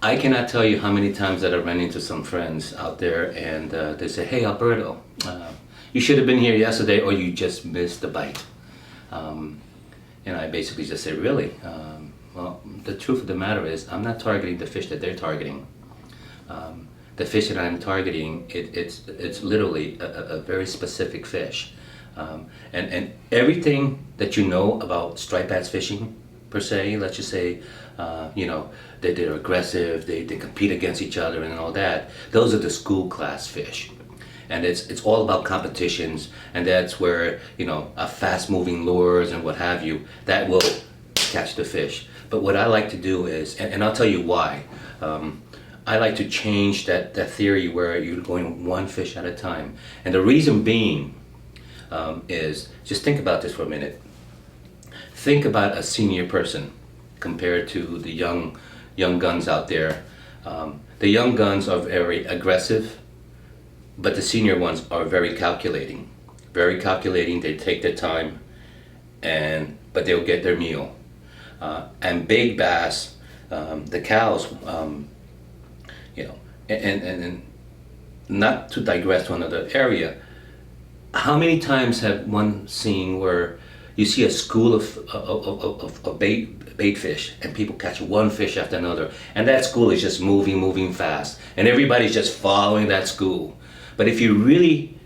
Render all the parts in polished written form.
I cannot tell you how many times that I run into some friends out there and they say, "Hey, Alberto, you should have been here yesterday, or you just missed the bite." Um, and I basically just say, "Really?" Well, the truth of the matter is, I'm not targeting the fish that they're targeting. The fish that I'm targeting, it's literally a very specific fish. And everything that you know about striped bass fishing, per se, let's just say, they're aggressive, they compete against each other and all that, those are the school class fish. And it's all about competitions, and that's where, a fast moving lures and what have you, that will catch the fish. But what I like to do is, and I'll tell you why, I like to change that theory where you're going one fish at a time. And the reason being is, just think about this for a minute. Think about a senior person compared to the young guns out there. The young guns are very aggressive, but the senior ones are very calculating. Very calculating, they take their time, but they'll get their meal. And big bass, the cows, and not to digress to another area, how many times have one seen where you see a school of bait fish and people catch one fish after another, and that school is just moving fast, and everybody's just following that school? But if you really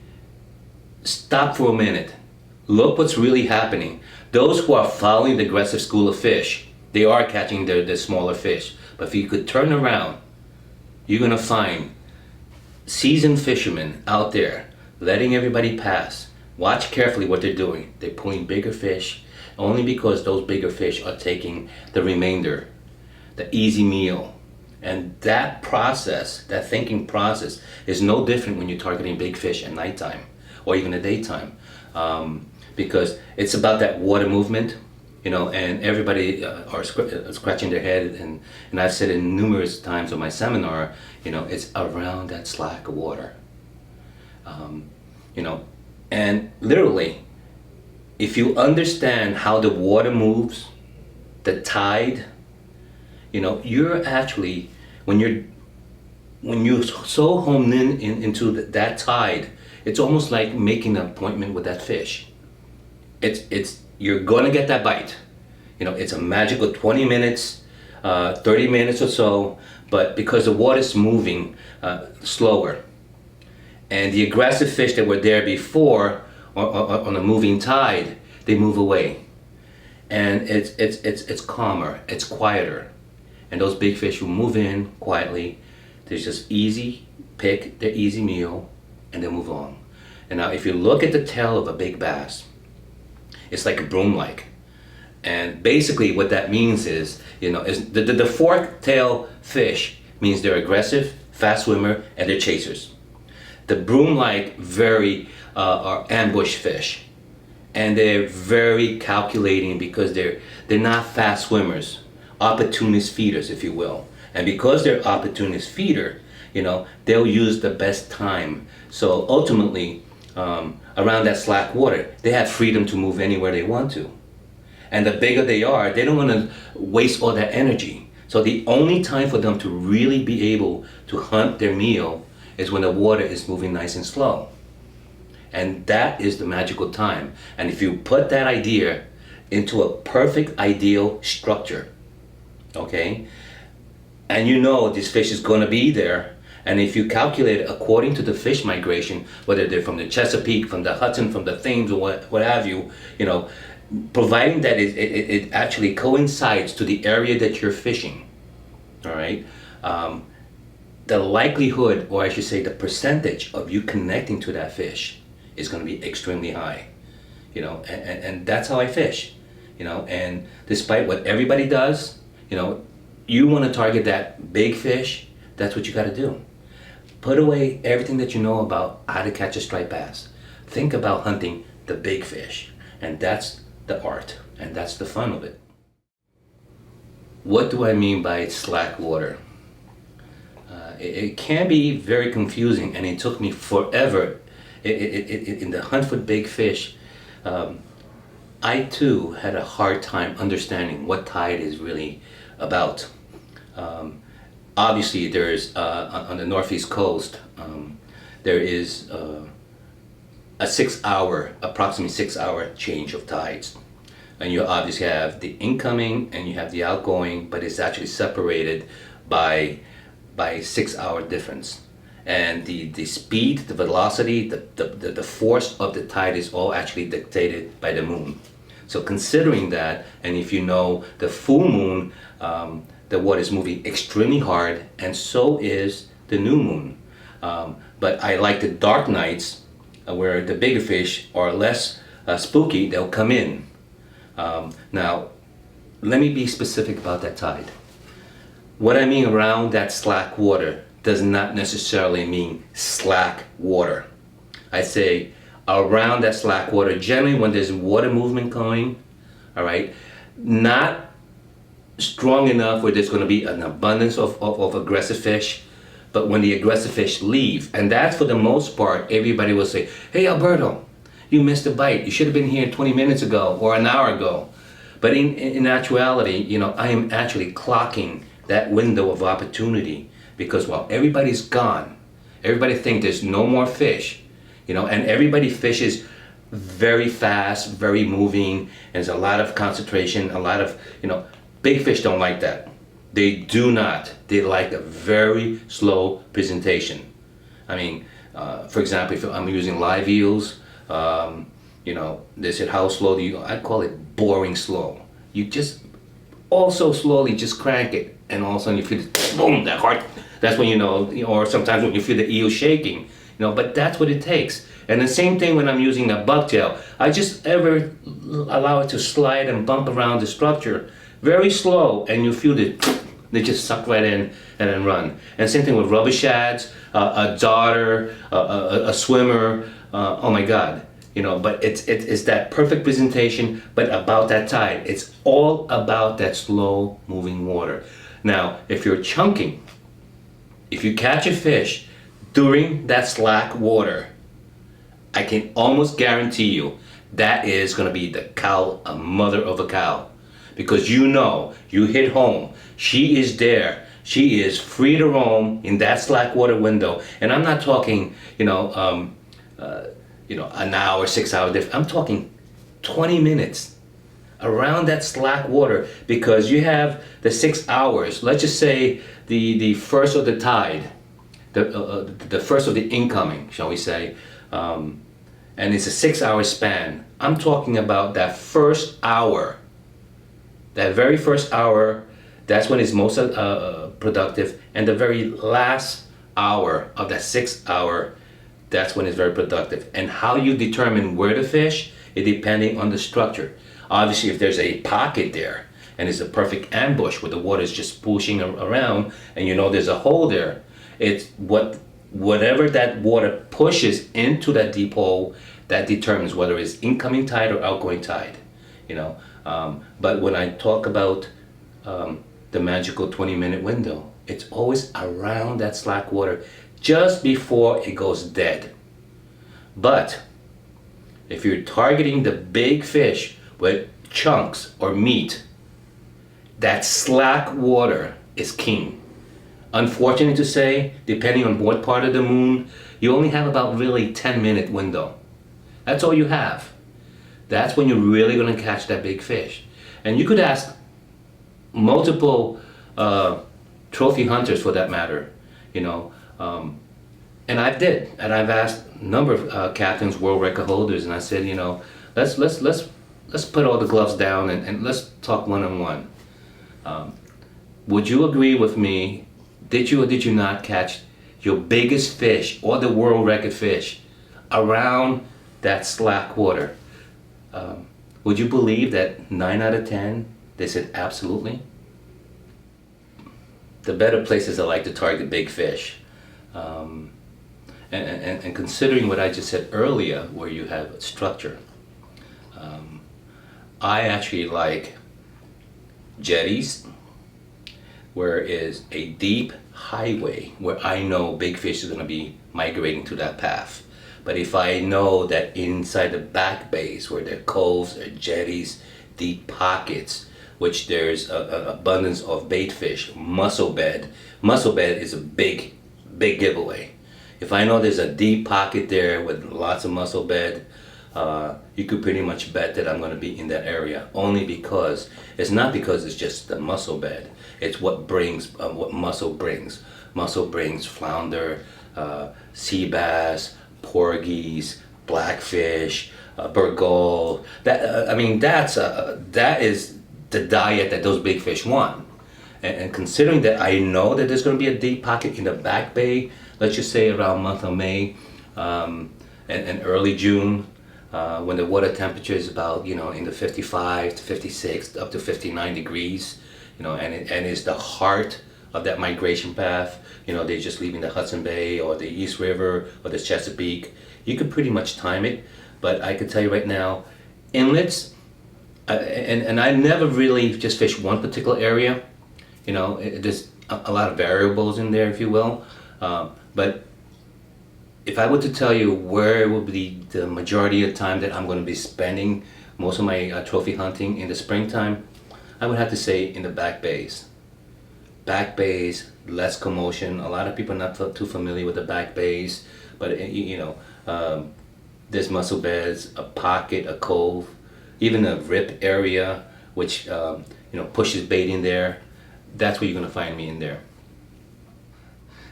stop for a minute, look what's really happening. Those who are following the aggressive school of fish, they are catching the smaller fish. But if you could turn around, you're gonna find seasoned fishermen out there letting everybody pass. Watch carefully what they're doing. They're pulling bigger fish only because those bigger fish are taking the remainder, the easy meal. And that process, that thinking process, is no different when you're targeting big fish at nighttime or even at daytime, because it's about that water movement, and everybody are scratching their head, and I've said it numerous times on my seminar, it's around that slack of water. And literally, if you understand how the water moves, the tide, you're actually, when you're so honed into that tide, it's almost like making an appointment with that fish. You're gonna get that bite. It's a magical 20 minutes, 30 minutes or so, but because the water's moving slower, and the aggressive fish that were there before on a moving tide, they move away, and it's calmer, it's quieter, and those big fish will move in quietly. They just easy pick their easy meal, and they move on. And now, if you look at the tail of a big bass, it's like a broom-like, and basically what that means is, is the fork tail fish means they're aggressive, fast swimmer, and they're chasers. The broom-like are ambush fish, and they're very calculating because they're not fast swimmers, opportunist feeders, if you will. And because they're opportunist feeder, they'll use the best time. So ultimately, around that slack water, they have freedom to move anywhere they want to. And the bigger they are, they don't want to waste all that energy. So the only time for them to really be able to hunt their meal is when the water is moving nice and slow. And that is the magical time. And if you put that idea into a perfect ideal structure, okay, and this fish is going to be there, and if you calculate it according to the fish migration, whether they're from the Chesapeake, from the Hudson, from the Thames, or what have you, providing that it actually coincides to the area that you're fishing, all right, the likelihood, or I should say the percentage of you connecting to that fish is going to be extremely high, and that's how I fish, and despite what everybody does, you want to target that big fish. That's what you got to do. Put away everything that you know about how to catch a striped bass. Think about hunting the big fish, and that's the art, and that's the fun of it. What do I mean by slack water? It can be very confusing, and it took me forever in the hunt for big fish. I too had a hard time understanding what tide is really about. Obviously, there's on the northeast coast, there is a 6 hour, approximately 6 hour change of tides. And you obviously have the incoming and you have the outgoing, but it's actually separated by 6 hour difference. And the speed, the velocity, the force of the tide is all actually dictated by the moon. So considering that, and if you know the full moon, the water is moving extremely hard, and so is the new moon. But I like the dark nights where the bigger fish are less spooky, they'll come in. Now, let me be specific about that tide. What I mean around that slack water does not necessarily mean slack water. I say around that slack water, generally when there's water movement going, all right, not strong enough where there's going to be an abundance of aggressive fish, but when the aggressive fish leave, and that's for the most part, everybody will say, hey Alberto, you missed a bite. You should have been here 20 minutes ago or an hour ago. But in actuality, you know, I am actually clocking that window of opportunity, because while everybody's gone, everybody thinks there's no more fish, you know, and everybody fishes very fast, very moving, and there's a lot of concentration, a lot of, you know, big fish don't like that. They do not. They like a very slow presentation. I mean, for example, if I'm using live eels, you know, they said, how slow do you go? I call it boring slow. You just also slowly just crank it, and all of a sudden you feel it, boom, that heart. That's when you know, or sometimes when you feel the eel shaking, you know, but that's what it takes. And the same thing when I'm using a bucktail. I just ever allow it to slide and bump around the structure very slow, and you feel it, they just suck right in and then run. And same thing with rubber shads, a darter, a swimmer, oh my God. You know, but it's that perfect presentation, but about that tide. It's all about that slow moving water. Now, if you're chunking, if you catch a fish during that slack water, I can almost guarantee you that is going to be the cow, a mother of a cow. Because you know, you hit home. She is there. She is free to roam in that slack water window. And I'm not talking, you know, an hour, 6 hour difference. I'm talking 20 minutes around that slack water, because you have the 6 hours. Let's just say the first of the tide, the first of the incoming, shall we say, and it's a 6 hour span. I'm talking about that first hour, that very first hour. That's when it's most productive, and the very last hour of that 6 hour, that's when it's very productive. And how you determine where to fish, it depending on the structure. Obviously, if there's a pocket there and it's a perfect ambush where the water is just pushing around and you know there's a hole there, it's whatever that water pushes into that deep hole that determines whether it's incoming tide or outgoing tide. You know, but when I talk about the magical 20-minute window, it's always around that slack water, just before it goes dead. But if you're targeting the big fish with chunks or meat, that slack water is king. Unfortunate to say, depending on what part of the moon, you only have about really 10-minute window. That's all you have. That's when you're really going to catch that big fish. And you could ask multiple trophy hunters, for that matter, you know, and I've asked a number of captains, world record holders, and I said, you know, let's put all the gloves down and let's talk one-on-one. Would you agree with me? Did you or did you not catch your biggest fish or the world record fish around that slack water? Would you believe that 9 out of 10, they said absolutely? The better places I like to target big fish. And considering what I just said earlier, where you have structure, I actually like jetties, where is a deep highway where I know big fish is going to be migrating to that path. But if I know that inside the back bays, where there are coves or jetties, deep pockets, which there's an abundance of bait fish. Mussel bed is a big giveaway. If I know there's a deep pocket there with lots of mussel bed, you could pretty much bet that I'm going to be in that area. Only because it's not because it's just the mussel bed. It's what mussel brings. Mussel brings flounder, sea bass, porgies, blackfish, burgol. That is the diet that those big fish want. And considering that I know that there's going to be a deep pocket in the back bay, let's just say around month of May and early June, when the water temperature is about, in the 55 to 56 up to 59 degrees, and it's the heart of that migration path. They're just leaving the Hudson Bay or the East River or the Chesapeake. You could pretty much time it, but I can tell you right now, inlets, and I never really just fish one particular area. There's a lot of variables in there, if you will. But if I were to tell you where will be the majority of time that I'm going to be spending most of my trophy hunting in the springtime, I would have to say in the back bays. Back bays, less commotion. A lot of people are not too familiar with the back bays, but there's mussel beds, a pocket, a cove, even a rip area, which pushes bait in there. That's where you're going to find me in there.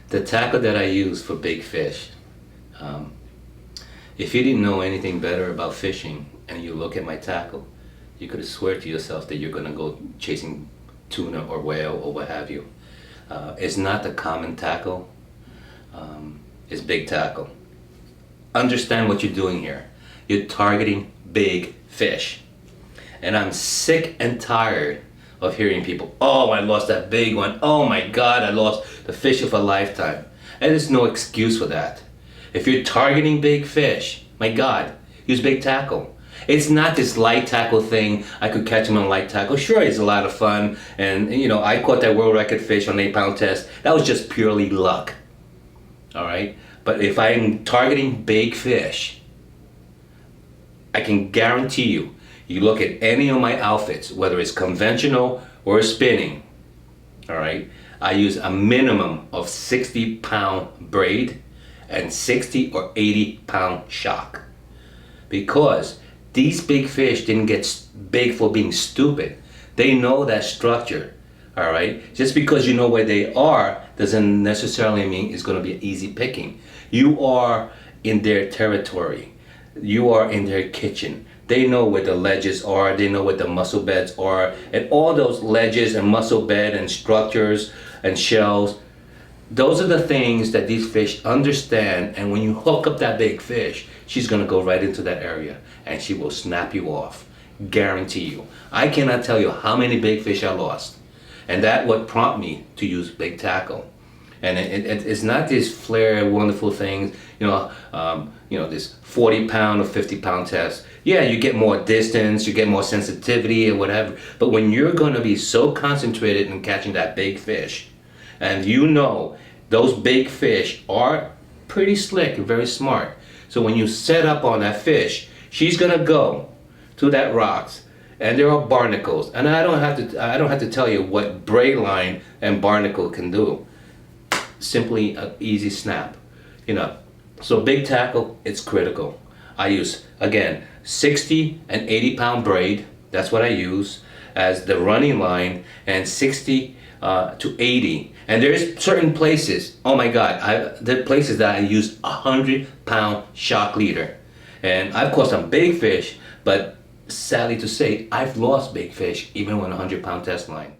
The tackle that I use for big fish. If you didn't know anything better about fishing and you look at my tackle, you could swear to yourself that you're going to go chasing tuna or whale or what have you. It's not the common tackle. It's big tackle. Understand what you're doing here. You're targeting big fish. And I'm sick and tired of hearing people, oh, I lost that big one. Oh my God, I lost the fish of a lifetime. And there's no excuse for that. If you're targeting big fish, my God, use big tackle. It's not this light tackle thing. I could catch them on light tackle. Sure, it's a lot of fun. And I caught that world record fish on 8-pound test. That was just purely luck. All right. But if I'm targeting big fish, I can guarantee you look at any of my outfits, whether it's conventional or spinning, all right, I use a minimum of 60-pound braid and 60 or 80-pound shock. Because these big fish didn't get big for being stupid. They know that structure, all right? Just because you know where they are doesn't necessarily mean it's going to be easy picking. You are in their territory. You are in their kitchen. They know where the ledges are, they know where the mussel beds are, and all those ledges and mussel bed and structures and shells, those are the things that these fish understand. And when you hook up that big fish, she's gonna go right into that area and she will snap you off. Guarantee you. I cannot tell you how many big fish I lost. And that would prompt me to use big tackle. And it's not these flare wonderful things, this 40-pound or 50-pound test. Yeah, you get more distance, you get more sensitivity or whatever. But when you're going to be so concentrated in catching that big fish, and those big fish are pretty slick and very smart. So when you set up on that fish, she's going to go to that rocks, and there are barnacles. And I don't have to tell you what braid line and barnacle can do. Simply an easy snap, So big tackle, it's critical. I use, again, 60 and 80-pound braid. That's what I use as the running line, and 60 to 80. And there's certain places, oh my God, there are places that I use 100-pound shock leader. And I've caught some big fish, but sadly to say, I've lost big fish even with a 100-pound test line.